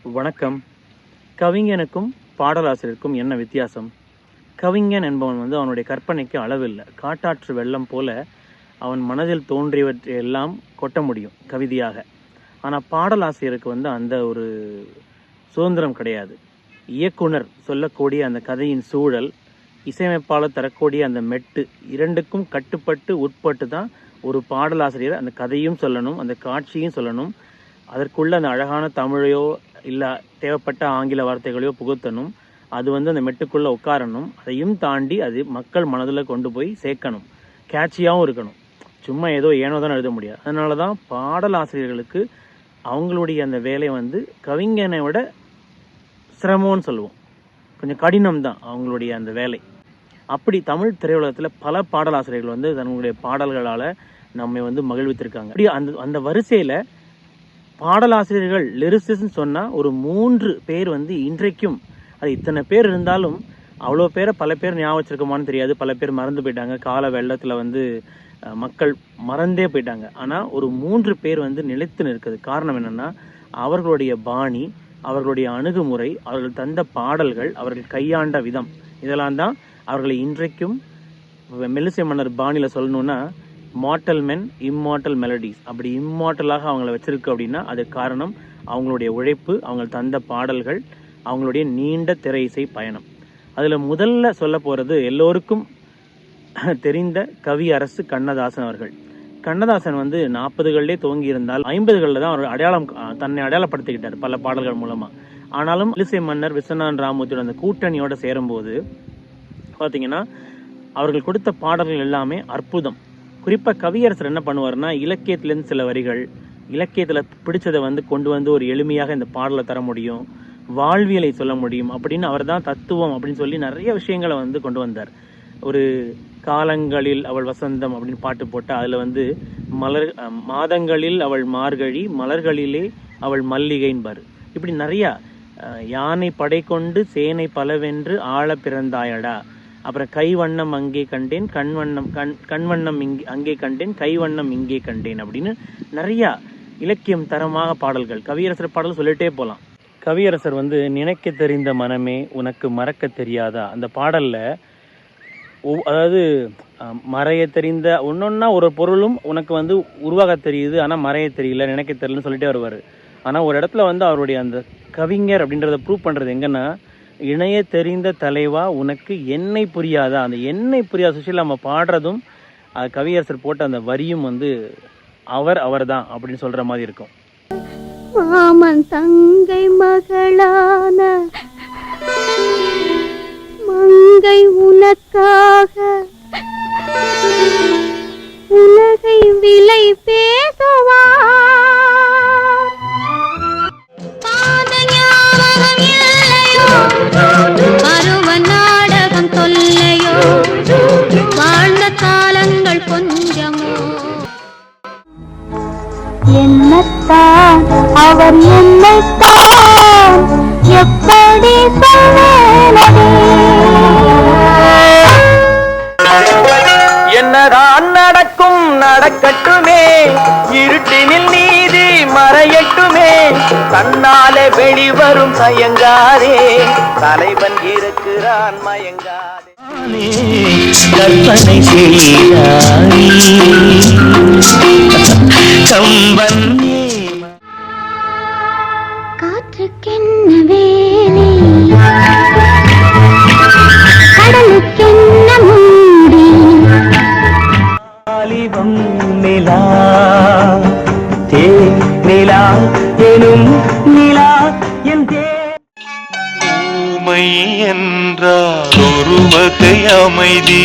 வணக்கம். கவிஞனுக்கும் பாடலாசிரியருக்கும் என்ன வித்தியாசம்? கவிஞன் என்பவன் அவனுடைய கற்பனைக்கு அளவில்லை. காட்டாற்று வெள்ளம் போல அவன் மனதில் தோன்றியவற்றை எல்லாம் கொட்ட முடியும் கவிதையாக. ஆனால் பாடலாசிரியருக்கு அந்த ஒரு சுதந்திரம் கிடையாது. இயக்குனர் சொல்லக்கூடிய அந்த கதையின் சூழல், இசையமைப்பாளர் தரக்கூடிய அந்த மெட்டு, இரண்டுக்கும் கட்டுப்பட்டு உட்பட்டு தான் ஒரு பாடலாசிரியர் அந்த கதையும் சொல்லணும், அந்த காட்சியும் சொல்லணும். அதற்குள்ள அந்த அழகான தமிழையோ இல்லை தேவைப்பட்ட ஆங்கில வார்த்தைகளையோ புகுத்தணும். அது அந்த மெட்டுக்குள்ளே உட்காரணும். அதையும் தாண்டி அது மக்கள் மனதில் கொண்டு போய் சேர்க்கணும். கேட்சியாகவும் இருக்கணும். சும்மா ஏதோ ஏனோ தான் எழுத முடியாது. அதனால தான் பாடலாசிரியர்களுக்கு அவங்களுடைய அந்த வேலை கவிஞனை விட சிரமம்னு சொல்லுவோம். கொஞ்சம் கடினம் தான் அவங்களுடைய அந்த வேலை. அப்படி தமிழ் திரையுலகத்தில் பல பாடலாசிரியர்கள் தன்னுடைய பாடல்களால் நம்மை மகிழ்வித்திருக்காங்க. அப்படி அந்த வரிசையில் பாடலாசிரியர்கள் லிரிசிஸ்ன்னு சொன்னால் ஒரு 3 பேர் இன்றைக்கும், அது இத்தனை பேர் இருந்தாலும் அவ்வளோ பேரை பல பேர் ஞாபகம் வச்சிருக்கோமான்னு தெரியாது. பல பேர் மறந்து போயிட்டாங்க. கால வெள்ளத்தில் மக்கள் மறந்தே போயிட்டாங்க. ஆனால் ஒரு 3 பேர் நிலைத்து நிற்குது. காரணம் என்னென்னா, அவர்களுடைய பாணி, அவர்களுடைய அணுகுமுறை, அவர்கள் தந்த பாடல்கள், அவர்கள் கையாண்ட விதம், இதெல்லாம் தான் அவர்களை இன்றைக்கும் மெல்லிசை மன்னர் பாணியில் சொல்லணுன்னா மார்டல் மென் இம்மார்டல் மெலடிஸ், அப்படி இம்மார்டலாக அவங்கள வச்சிருக்கு. அப்படின்னா அதுக்கு காரணம் அவங்களுடைய உழைப்பு, அவங்க தந்த பாடல்கள், அவங்களுடைய நீண்ட திரை இசை பயணம். அதில் முதல்ல சொல்ல போகிறது எல்லோருக்கும் தெரிந்த கவி அரசு கண்ணதாசன் அவர்கள். கண்ணதாசன் 40களிலே துவங்கி இருந்தால் 50களில் தான் அவர் தன்னை அடையாளப்படுத்திக்கிட்டார் பல பாடல்கள் மூலமாக. ஆனாலும் மெல்லிசை மன்னர் விஸ்வநாதன் ராமமூர்த்தியோட அந்த கூட்டணியோடு சேரும்போது பார்த்தீங்கன்னா அவர்கள் கொடுத்த பாடல்கள் எல்லாமே அற்புதம். குறிப்பாக கவியரசர் என்ன பண்ணுவார்னா, இலக்கியத்திலேருந்து சில வரிகள், இலக்கியத்தில் பிடிச்சதை கொண்டு ஒரு எளிமையாக இந்த பாடலை தர முடியும், வாழ்வியலை சொல்ல முடியும் அப்படின்னு அவர் தான் தத்துவம் அப்படின்னு சொல்லி நிறைய விஷயங்களை கொண்டு வந்தார். ஒரு காலங்களில் அவள் வசந்தம் அப்படின்னு பாட்டு போட்டால் அதில் மாதங்களில் அவள் மார்கழி, மலர்களிலே அவள் மல்லிகைன்பார். இப்படி நிறையா யானை படை கொண்டு சேனை பலவென்று ஆழ பிறந்தாயடா, அப்புறம் கைவண்ணம் அங்கே கண்டேன், கண்வண்ணம் அங்கே கண்டேன், கைவண்ணம் இங்கே கண்டேன் அப்படின்னு நிறையா இலக்கியம் தரமாக பாடல்கள், கவியரசர் பாடல் சொல்லிட்டே போகலாம். கவியரசர் நினைக்க தெரிந்த மனமே உனக்கு மறக்க தெரியாதா, அந்த பாடலில் அதாவது மறைய தெரிந்த ஒன்றொன்னா ஒரு பொருளும் உனக்கு உருவாக தெரியுது, ஆனால் மறைய தெரியல, நினைக்க தெரியலன்னு சொல்லிட்டே வருவார். ஆனால் ஒரு இடத்துல அவருடைய அந்த கவிஞர் அப்படின்றத ப்ரூவ் பண்ணுறது எங்கன்னா, இணைய தெரிந்த தலைவா உனக்கு என்னை புரியாதா, அந்த என்னை புரியாத சுஷில் நம்ம பாடுறதும் அது கவியரசர் போட்ட அந்த வரியும் அவர் தான் அப்படின்னு சொல்ற மாதிரி இருக்கும். மாமன் தங்கை மகளான மங்கை உனக்காக உலகை விலை பேசுவா, பருவ நாடகம் தொல்லையோ, வாழ்ந்த காலங்கள் கொஞ்சமோ, என்னத்தான் அவர் என்னைத்தான் எப்படி சொல்வேனடி, என்னதான் நடக்கும் நடக்கட்டுமே, இருட்டினில் நீதி மறையட்டுமே, தன்னாலே வெளிவரும் தயங்காரே, தலைவன் இருக்கிறான் மயங்காதே. கற்பனை செய்தாய் கம்பன்னே, காற்றுக்கென்ன வேலி, கடலுக்கென்ன மூடி, ஆலிவம் நிலா தே நிலா எனும் நிலா என் தே. ஊமை என்றால் ஒரு வகை அமைதி,